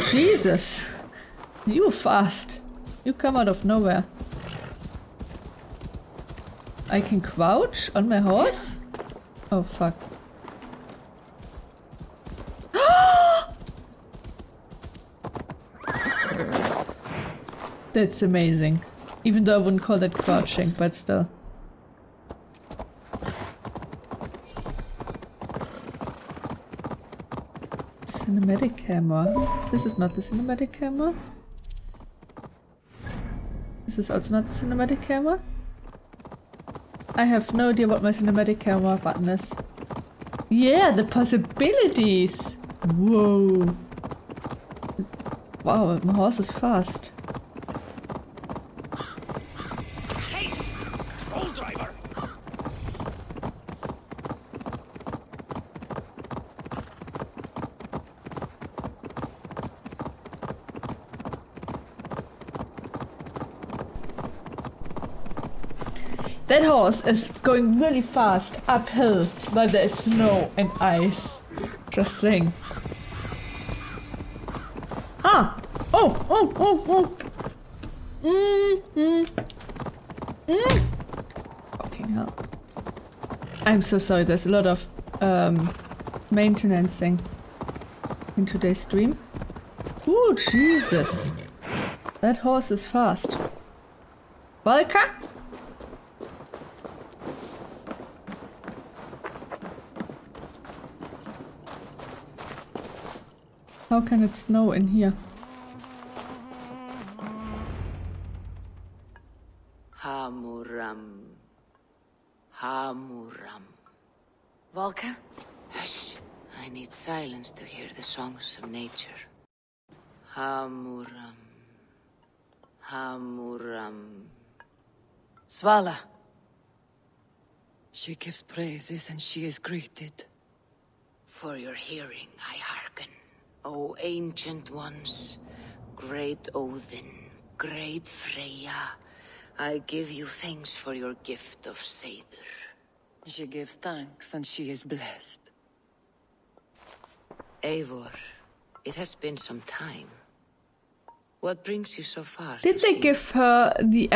Oh, Jesus. You fast. You come out of nowhere. I can crouch on my horse? Oh, fuck. That's amazing. Even though I wouldn't call that crouching, but still. Cinematic camera. This is not the cinematic camera. This is also not the cinematic camera. I have no idea what my cinematic camera button is. Yeah, the possibilities! Whoa. Wow, my horse is fast. Hey! Troll driver! That horse is going really fast uphill where there is snow and ice. Just saying. Ah! Oh! Oh! Oh! Oh! Fucking hell. I'm so sorry, there's a lot of maintenancing in today's stream. Ooh, Jesus. That horse is fast. Valka? How can it snow in here? Hamuram. Hamuram. Valka? Hush. I need silence to hear the songs of nature. Hamuram. Hamuram. Svala. She gives praises and she is greeted. For your hearing I hearken. O ancient ones, great Odin, great Freya, I give you thanks for your gift of Seder. She gives thanks and she is blessed. Eivor, it has been some time. What brings you so far? Did they give her the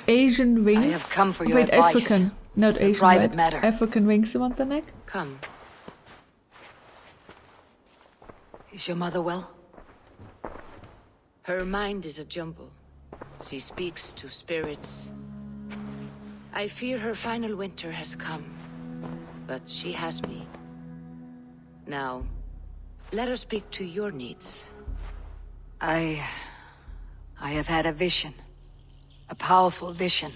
Asian wings? I have come for your Wait, advice. African, not Asian. Private right? matter. African wings around the neck? Come. Is your mother well? Her mind is a jumble. She speaks to spirits. I fear her final winter has come, but she has me. Now, let her speak to your needs. I have had a vision. A powerful vision.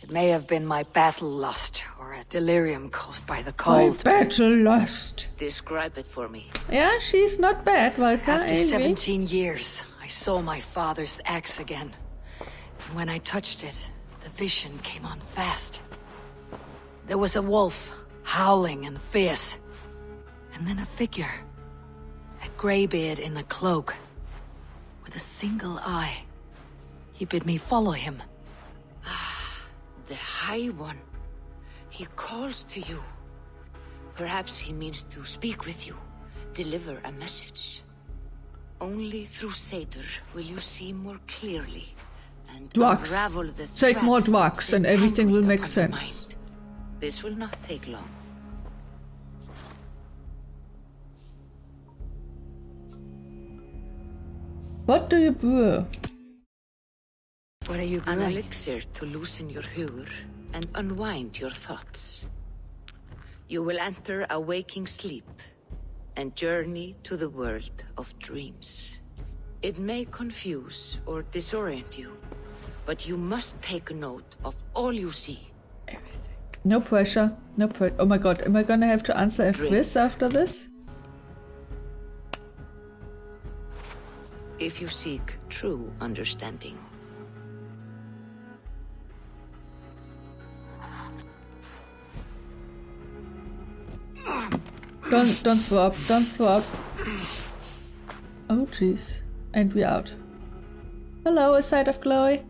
It may have been my battle lust, or a delirium caused by the cold. My battle lust. Describe it for me. Yeah, she's not bad, Valka. After Amy. 17 years, I saw my father's axe again. And when I touched it, the vision came on fast. There was a wolf, howling and fierce. And then a figure. A greybeard in a cloak. With a single eye. He bid me follow him. The High One. He calls to you. Perhaps he means to speak with you, deliver a message. Only through Seder will you see more clearly and Drugs. unravel the Take more threads drugs that and everything will entangled make upon your sense. mind. This will not take long. What do you brew? What are you An brewing? elixir to loosen your huer and unwind your thoughts. You will enter a waking sleep and journey to the world of dreams. It may confuse or disorient you, but you must take note of all you see. Everything. No pressure. No pressure. Oh my god, am I gonna have to answer a quiz after this? If you seek true understanding. Don't throw up. Don't throw up. Oh jeez. And we're out. Hello, a side of glory.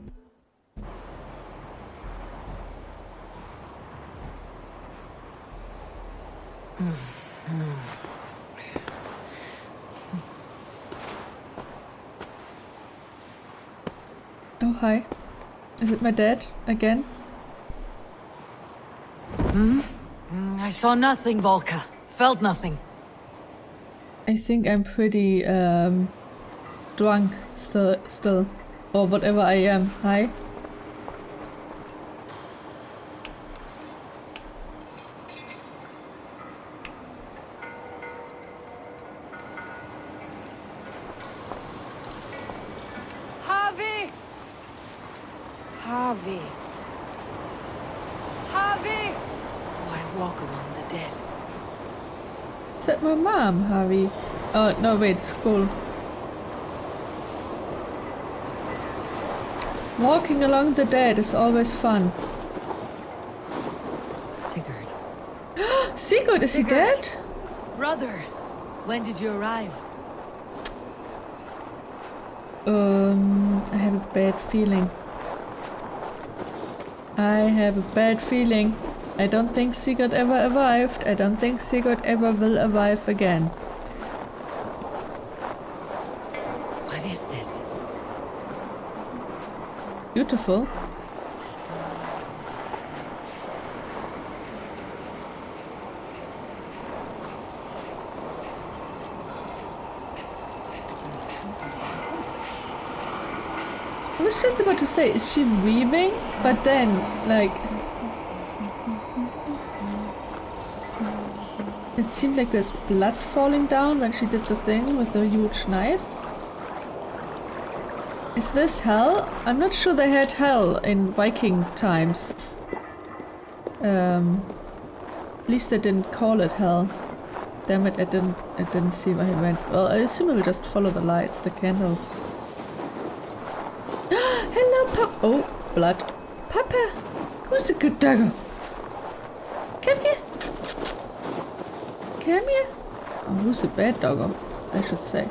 Oh, hi. Is it my dad again? I saw nothing, Valka. Felt nothing. I think I'm pretty drunk still. Or whatever I am. Hi. Harvey! Harvey! Oh, I walk among the dead. Is that my mom, Harvey? Oh, no, wait, school. Walking along the dead is always fun. Sigurd. Sigurd, is he dead? Brother! When did you arrive? I have a bad feeling. I have a bad feeling. I don't think Sigurd ever arrived. I don't think Sigurd ever will arrive again. What is this? Beautiful. I was just about to say, is she weaving? But then, like... It seemed like there's blood falling down when she did the thing with the huge knife. Is this hell? I'm not sure they had hell in Viking times. At least they didn't call it hell. Damn it, I didn't see where he went. Well, I assume I will just follow the lights, the candles. Hello, Papa! Oh, blood. Papa! Who's a good doggo? Come here! Come here! Oh, who's a bad doggo? I should say.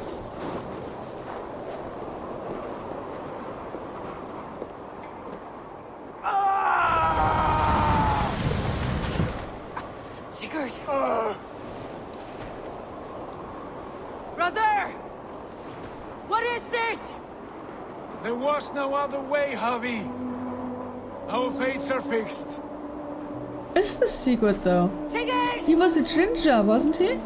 Sigurd! Brother! What is this? There was no other way, Javi. Our fates are fixed. Is this Sigurd though? Sigurd! He was a ginger, wasn't he?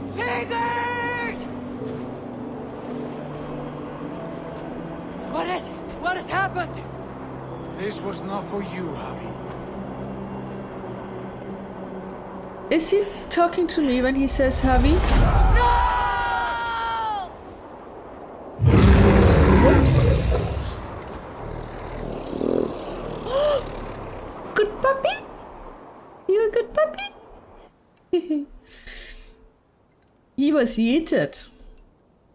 Sigurd! What has happened? This was not for you, Javi. Is he talking to me when he says Javi? No! Whoops. Good puppy? You a good puppy? He was yeeted.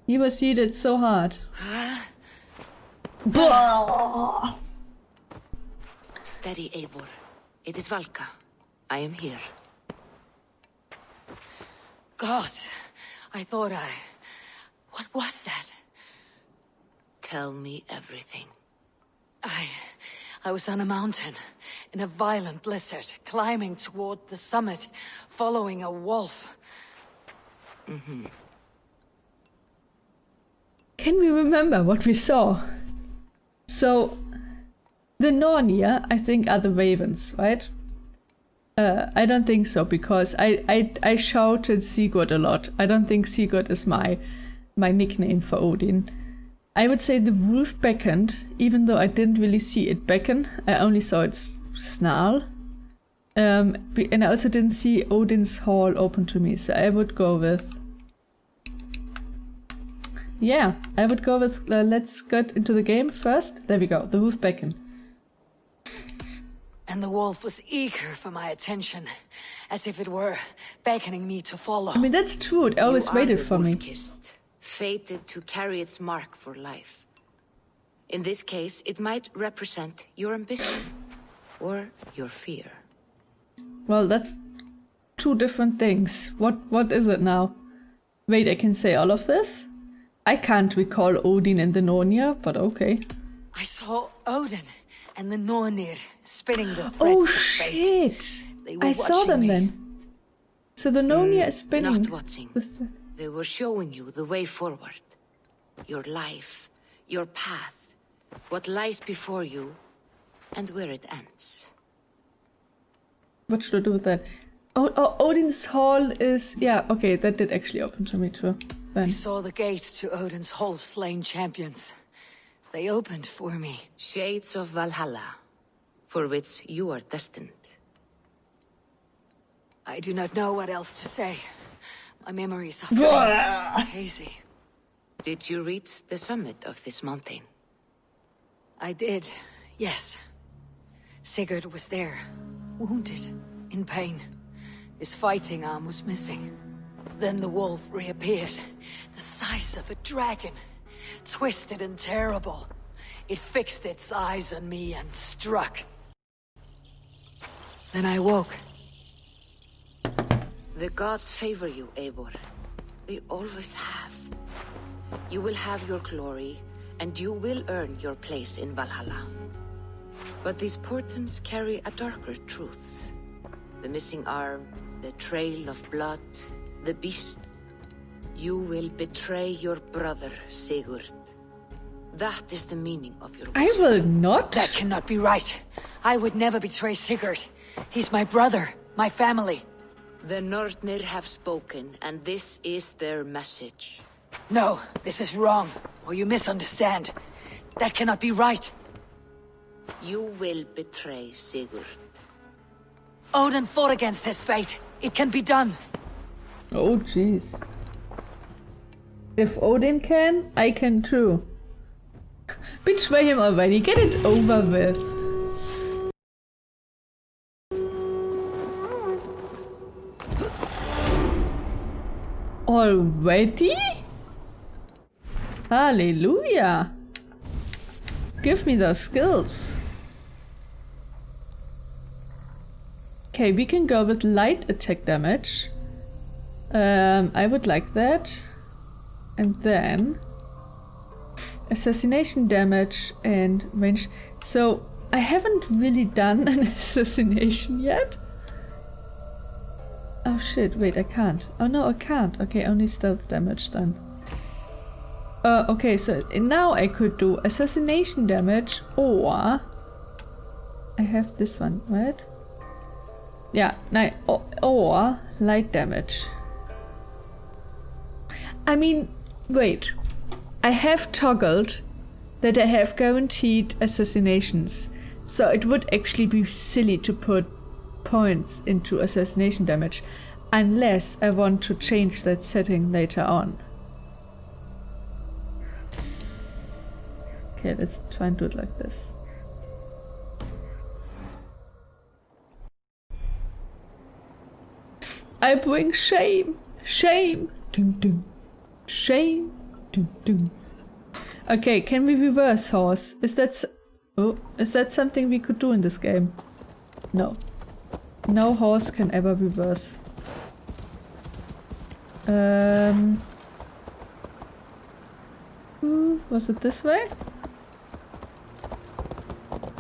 He was yeeted so hard. Blah. Steady, Eivor. It is Valka. I am here. God, I thought What was that? Tell me everything. I was on a mountain, in a violent blizzard, climbing toward the summit, following a wolf. Can we remember what we saw? So, the Nornir, I think, are the ravens, right? I don't think so, because I shouted Sigurd a lot. I don't think Sigurd is my nickname for Odin. I would say the wolf beckoned, even though I didn't really see it beckon. I only saw it snarl. And I also didn't see Odin's hall open to me, so I would go with... Yeah, I would go with let's get into the game first. There we go, the wolf beckon. And the wolf was eager for my attention, as if it were beckoning me to follow. I mean, that's true, it always You are waited the for me. wolf-kissed, fated to carry its mark for life. In this case, it might represent your ambition, or your fear. Well, that's two different things. What is it now? Wait, I can say all of this? I can't recall Odin and the Nornir, but okay. I saw Odin, and the Nornir spitting the threats Oh of fate. shit! They were I saw watching them me. then. So the Nonia is spinning. Not watching. They were showing you the way forward. Your life, your path, what lies before you, and where it ends. What should I do with that? Oh, Odin's Hall is... Yeah, okay, that did actually open to me too. I Then. saw the gates to Odin's Hall of Slain Champions. They opened for me. Shades of Valhalla, for which you are destined. I do not know what else to say. My memories are faint, hazy. Did you reach the summit of this mountain? I did, yes. Sigurd was there, wounded, in pain. His fighting arm was missing. Then the wolf reappeared, the size of a dragon, twisted and terrible. It fixed its eyes on me and struck. Then I woke. The gods favor you, Eivor. They always have. You will have your glory, and you will earn your place in Valhalla. But these portents carry a darker truth. The missing arm, the trail of blood, the beast. You will betray your brother, Sigurd. That is the meaning of your I wish. will not. That cannot be right. I would never betray Sigurd. He's my brother, my family. The Nornir have spoken, and this is their message. No, this is wrong, or you misunderstand. That cannot be right. You will betray Sigurd. Odin fought against his fate. It can be done. Oh, jeez. If Odin can, I can too. Betray him already. Get it over with. Already? Hallelujah. Give me those skills. Okay, we can go with light attack damage. I would like that. And then assassination damage and range. So I haven't really done an assassination yet. Oh shit, wait, I can't. Oh no, I can't. Okay, only stealth damage then. Okay, so now I could do assassination damage, or I have this one, right? Yeah, or light damage. I mean, wait. I have toggled that I have guaranteed assassinations, so it would actually be silly to put points into assassination damage, unless I want to change that setting later on. Okay, let's try and do it like this. I bring shame! Shame! Dum dum. Shame! Dum dum. Okay, can we reverse horse? Is that something we could do in this game? No. No horse can ever reverse. Was it this way?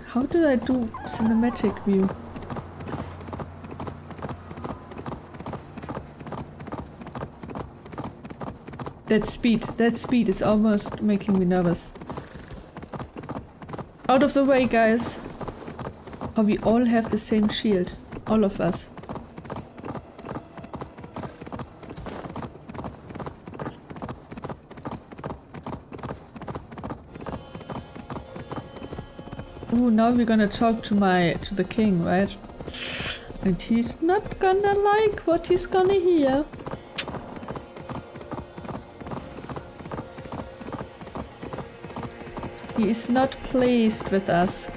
How did I do cinematic view? That speed is almost making me nervous. Out of the way, guys! Oh, we all have the same shield. All of us. Ooh, now we're gonna talk to the king, right? And he's not gonna like what he's gonna hear. He is not pleased with us.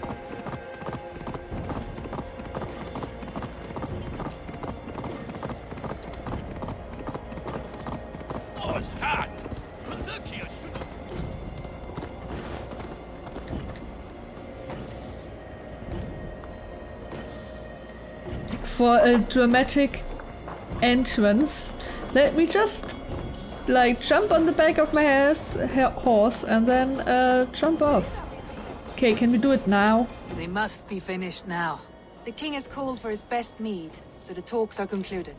For a dramatic entrance, let me just like jump on the back of my horse and then jump off. Okay, can we do it now? They must be finished now. The king has called for his best mead, so the talks are concluded.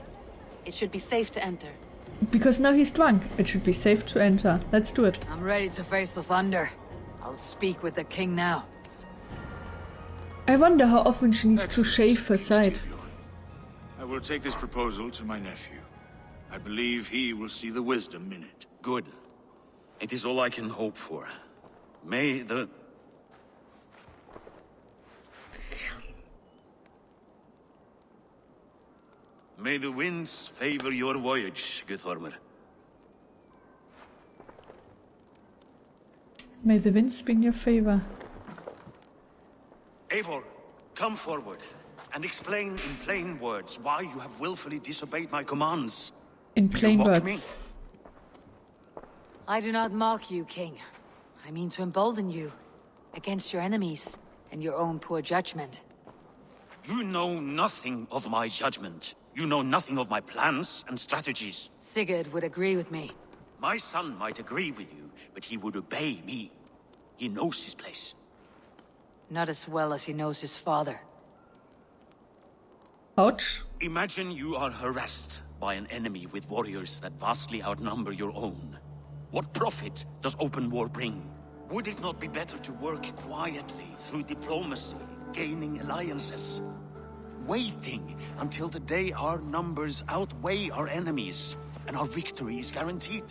It should be safe to enter. Because now he's drunk. It should be safe to enter. Let's do it. I'm ready to face the thunder. I'll speak with the king now. I wonder how often she needs to Excellent. shave her side. I will take this proposal to my nephew. I believe he will see the wisdom in it. Good. It is all I can hope for. May the... May the winds favor your voyage, Guthormer. May the winds be in your favor. Eivor, come forward and explain in plain words why you have willfully disobeyed my commands. In Do you plain mock words. me? I do not mock you, king. I mean to embolden you against your enemies and your own poor judgment. You know nothing of my judgment. You know nothing of my plans and strategies. Sigurd would agree with me. My son might agree with you, but he would obey me. He knows his place. Not as well as he knows his father. Ouch. Imagine you are harassed by an enemy with warriors that vastly outnumber your own. What profit does open war bring? Would it not be better to work quietly through diplomacy, gaining alliances? Waiting until the day our numbers outweigh our enemies and our victory is guaranteed.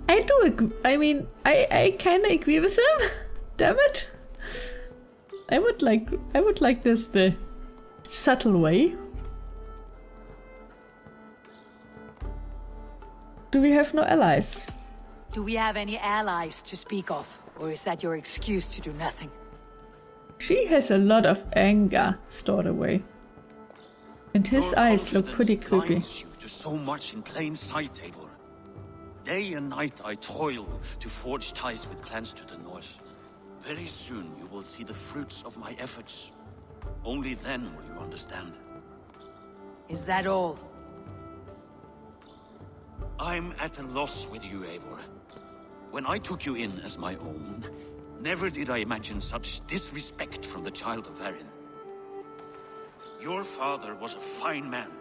I do agree. I mean, I kind of agree with him. Damn it. I would like this the subtle way. Do we have no allies? Do we have any allies to speak of? Or is that your excuse to do nothing? She has a lot of anger stored away. And his Your eyes look pretty confidence creepy. blinds you to so much in plain sight, Eivor. Day and night I toil to forge ties with clans to the north. Very soon you will see the fruits of my efforts. Only then will you understand. Is that all? I'm at a loss with you, Eivor. When I took you in as my own, never did I imagine such disrespect from the child of Varin. Your father was a fine man,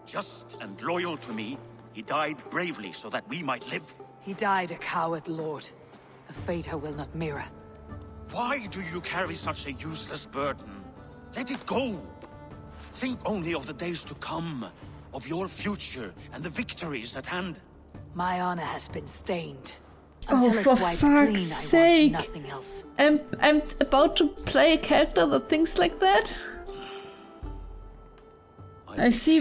just and loyal to me. He died bravely so that we might live. He died a coward, Lord. A fate I will not mirror. Why do you carry such a useless burden? Let it go. Think only of the days to come, of your future and the victories at hand. My honor has been stained. Oh, Until it's for wiped clean, fuck's I sake. want nothing else. I'm about to play a character that thinks like that. I see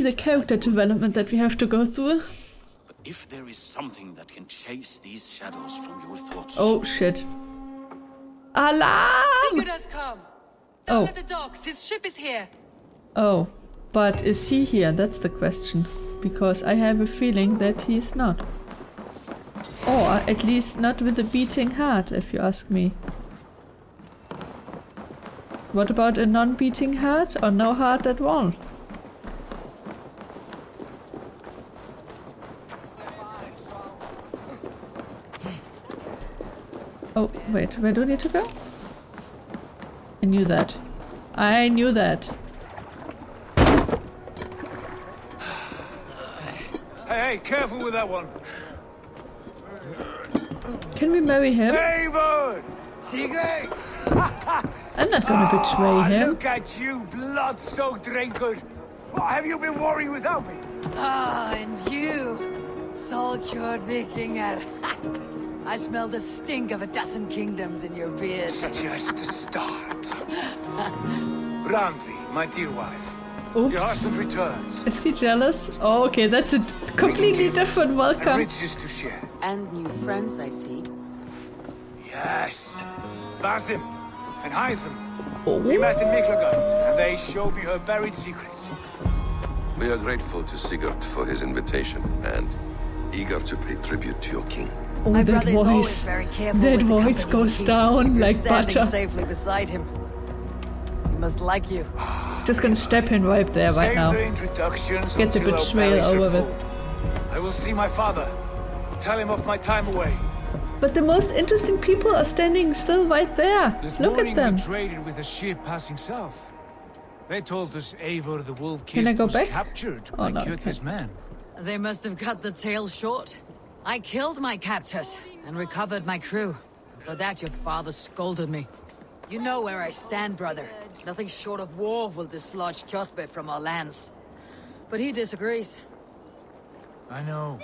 the character development that we have to go through. But if there is something that can chase these shadows from your thoughts... Oh shit. Alarm! Sigurd has come! Oh. Down at the docks, his ship is here! Oh, but is he here? That's the question. Because I have a feeling that he is not. Or at least not with a beating heart, if you ask me. What about a non-beating heart or no heart at all? Oh, wait, where do I need to go? I knew that. I knew that. Hey, careful with that one. Can we marry him? Eivor! Sigurd! I'm not gonna betray him. Look at you, blood-soaked drinkard. What have you been worrying without me? Ah, and you, soul-cured Vikingar. I smell the stink of 12 kingdoms in your beard. Just the start. Randvi, my dear wife. Oops. Your husband returns. Is he jealous? Oh, okay, that's a completely different And welcome. riches to share. And new friends, I see. Yes. Basim and Hytham. Oh. We met in Miklagard, and they showed me her buried secrets. We are grateful to Sigurd for his invitation and eager to pay tribute to your king. Oh, My that brother is always voice. very careful That with the voice company he goes keeps. down If you're like standing butter. safely beside him. He must like you. Just gonna stab him right there, right Save now. the introductions Get the until our betrayal bellies are over full. with. I will see my father. Tell him of my time away. But the most interesting people are standing still right there. This Look morning at them. we traded with a ship passing south. They told us Eivor the Can I Wolf-Kissed go was back? captured Oh, by no, Kjotve's okay. men. They must have cut the tail short. I killed my captors and recovered my crew. For that, your father scolded me. You know where I stand, brother. Nothing short of war will dislodge Kjotve from our lands. But he disagrees. I know.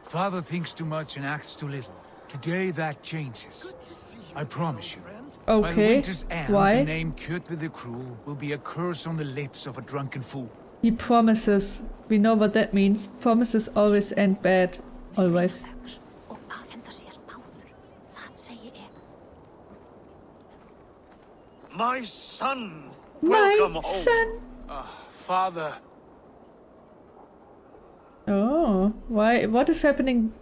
Father thinks too much and acts too little. Today that changes. I promise you. By the Okay. winter's end, Why? the name Kjotve the Cruel will be a curse on the lips of a drunken fool. He promises. We know what that means. Promises always end bad. Always. My son! My Welcome home! son. Father, Oh, why? What is happening?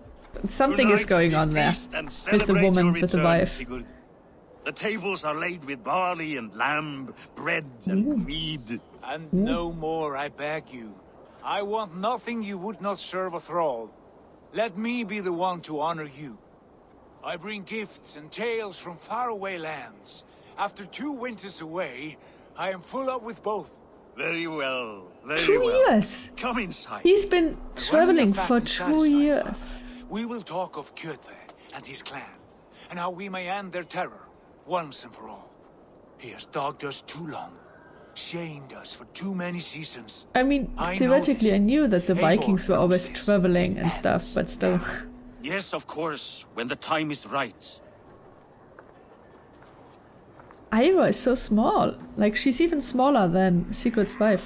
Something is Tonight going we on there feast and with the celebrate woman, your with the return, wife. Sigurd. The tables are laid with barley and lamb, bread and mead. and no more, I beg you. I want nothing you would not serve a thrall. Let me be the one to honor you. I bring gifts and tales from faraway lands. After 2 winters away, I am full up with both. Very well, very 2 well. years. Come inside. He's been When we are traveling fat for and 2 satisfied, years. Father, we will talk of Kjotve and his clan, and how we may end their terror, once and for all. He has dogged us too long, shamed us for too many seasons. I mean, I know theoretically, this. I knew that the Eivor Vikings were knows always this. traveling It and stuff, ends but still. now. Yes, of course, when the time is right. Ira is so small. Like, she's even smaller than Sigurd's wife.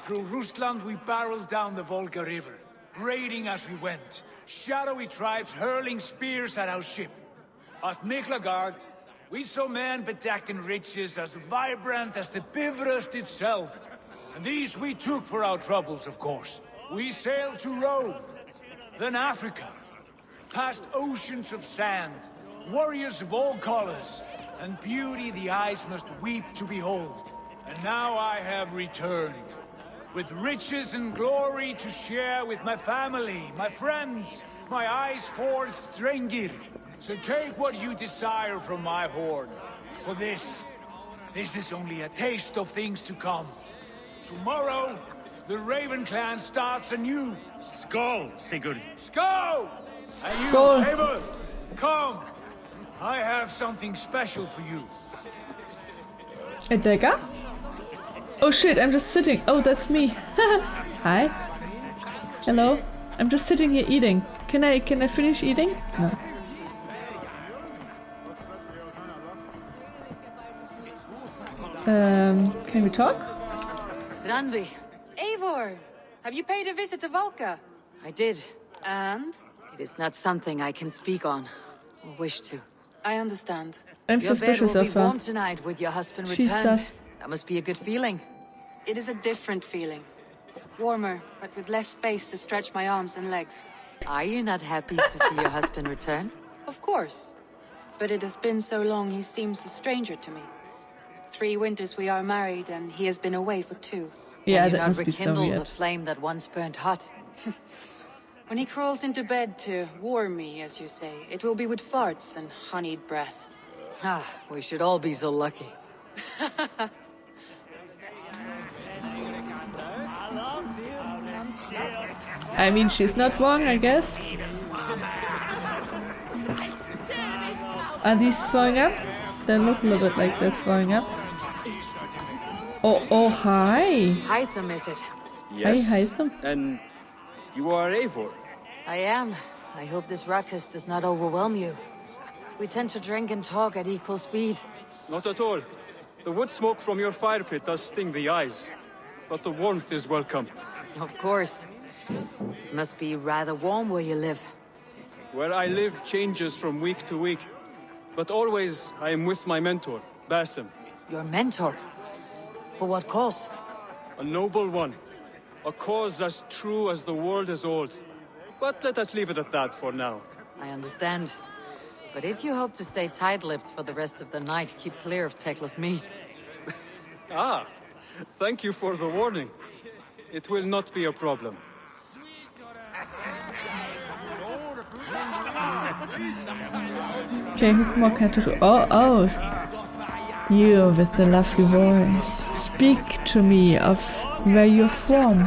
Through Rusland we barreled down the Volga River, raiding as we went, shadowy tribes hurling spears at our ship. At Miklagard, we saw men bedecked in riches as vibrant as the Bifrost itself. And these we took for our troubles, of course. We sailed to Rome, then Africa, past oceans of sand, warriors of all colors, and beauty the eyes must weep to behold. And now I have returned, with riches and glory to share with my family, my friends, my eyes-forged Strengir. So take what you desire from my hoard. For this is only a taste of things to come. Tomorrow, the Raven clan starts anew. Skål, Sigurd. Skål! And you, Skål. Eivor, come. I have something special for you. A dagger? Oh shit, I'm just sitting. Oh, that's me. Hi. Hello. I'm just sitting here eating. Can I finish eating? No. Can we talk? Randvi, Eivor! Have you paid a visit to Valka? I did. And? It is not something I can speak on, or wish to. I understand. I'm Your bed suspicious will of be her. warm tonight with your husband She's returned. sus. That must be a good feeling. It is a different feeling. Warmer, but with less space to stretch my arms and legs. Are you not happy to see your husband return? Of course. But it has been so long he seems a stranger to me. 3 winters we are married and he has been away for 2. Yeah, Can you that not must be so rekindle weird. the flame that once burned hot? When he crawls into bed to warm me, as you say, it will be with farts and honeyed breath. Ah, we should all be so lucky. I mean, she's not wrong, I guess. Are these throwing up? They look a little bit like they're throwing up. Oh, hi. Hytham, is it? Yes. Hi, Hytham. And you are Eivor? I am. I hope this ruckus does not overwhelm you. We tend to drink and talk at equal speed. Not at all. The wood smoke from your fire pit does sting the eyes. But the warmth is welcome. Of course. Must be rather warm where you live. Where I live changes from week to week. But always I am with my mentor, Basim. Your mentor? For what cause? A noble one. A cause as true as the world is old. But let us leave it at that for now. I understand. But if you hope to stay tight-lipped for the rest of the night, keep clear of Tekla's meat. Ah, thank you for the warning. It will not be a problem. Okay, who more can I talk to? Oh. You with the lovely voice. Speak to me of where you're from.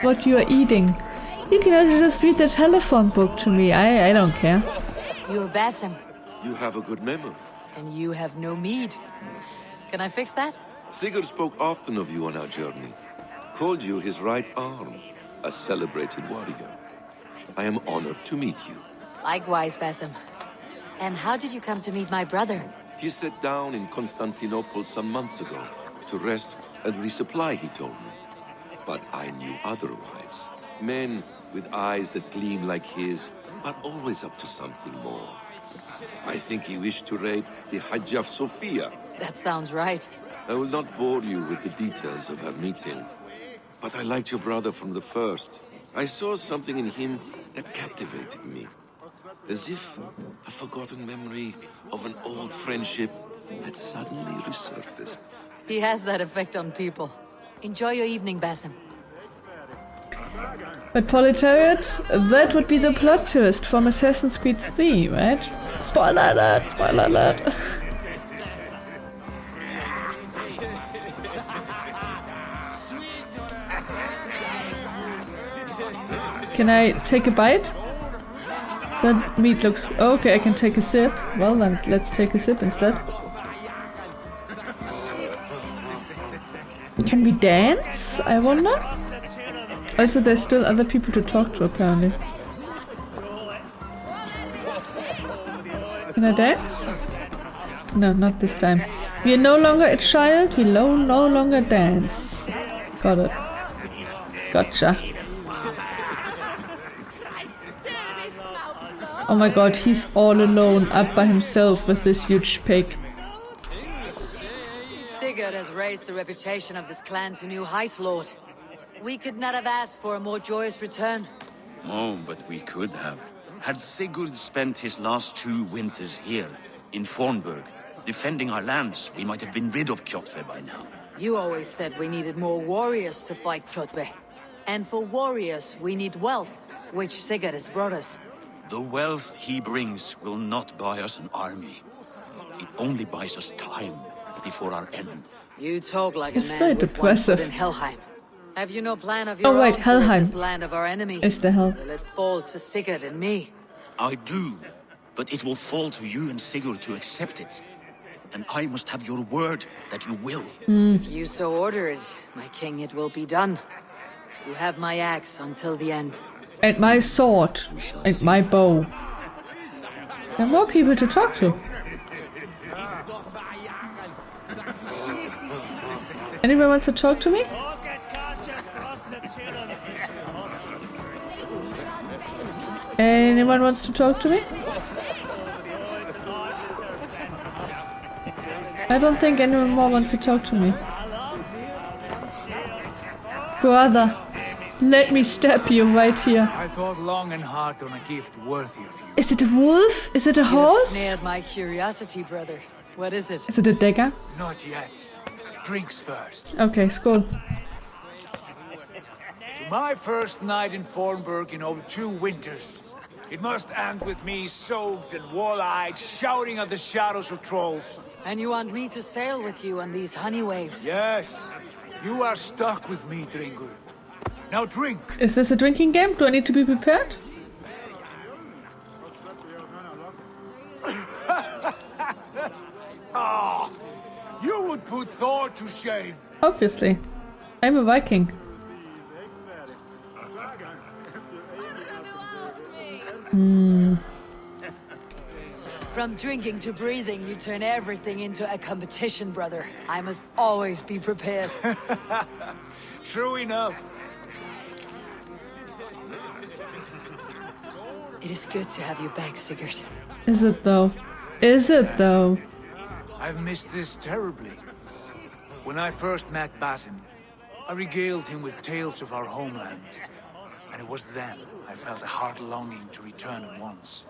What you are eating. You can also just read the telephone book to me. I don't care. You're Basim, You have a good memory. and you have no mead. Can I fix that? Sigurd spoke often of you on our journey. Called you his right arm, a celebrated warrior. I am honored to meet you. Likewise, Basim. And how did you come to meet my brother? He sat down in Constantinople some months ago to rest and resupply, he told me. But I knew otherwise. Men with eyes that gleam like his are always up to something more. I think he wished to raid the Hagia Sophia. That sounds right. I will not bore you with the details of our meeting. But I liked your brother from the first. I saw something in him that captivated me. As if a forgotten memory of an old friendship had suddenly resurfaced. He has that effect on people. Enjoy your evening, Basim. But proletariat, that would be the plot twist from Assassin's Creed 3, right? Spoiler alert, spoiler alert. Can I take a bite? That meat looks... Okay, I can take a sip. Well then, let's take a sip instead. Can we dance? I wonder? Also, there's still other people to talk to, apparently. Can I dance? No, not this time. We are no longer a child, we no longer dance. Got it. Gotcha. Oh my god, he's all alone, up by himself with this huge pig. Sigurd has raised the reputation of this clan to new heights, Lord. We could not have asked for a more joyous return. Oh, but we could have. Had Sigurd spent his last 2 winters here, in Fornburg, defending our lands, we might have been rid of Kjotve by now. You always said we needed more warriors to fight Kjotve. And for warriors, we need wealth, which Sigurd has brought us. The wealth he brings will not buy us an army. It only buys us time before our end. You talk like It's a very man with depressive. one foot in Helheim. Have you no plan of your Oh right, own to rid Helheim this land of our enemy? is the hell. Will it fall to Sigurd and me? I do, but it will fall to you and Sigurd to accept it. And I must have your word that you will. If you so order it, my king, it will be done. You have my axe until the end. And my sword. And my bow. There are more people to talk to. Anyone wants to talk to me? Anyone wants to talk to me? I don't think anyone more wants to talk to me. Brother, let me stab you right here. I thought long and hard on a gift worthy of you. Is it a wolf? Is it a You have horse? snared my curiosity, brother. What is it? Is it a dagger? Not yet. Drinks first. Okay, skål. To my first night in Fornburg in over 2 winters. It must end with me soaked and wall-eyed, shouting at the shadows of trolls. And you want me to sail with you on these honey waves? Yes, you are stuck with me, Dringur. Now drink. Is this a drinking game? Do I need to be prepared? You would put Thor to shame. Obviously. I'm a Viking. From drinking to breathing, you turn everything into a competition, brother. I must always be prepared. True enough. It is good to have you back, Sigurd. Is it though? Is it though? I've missed this terribly. When I first met Basim, I regaled him with tales of our homeland. And it was then I felt a heart longing to return at once.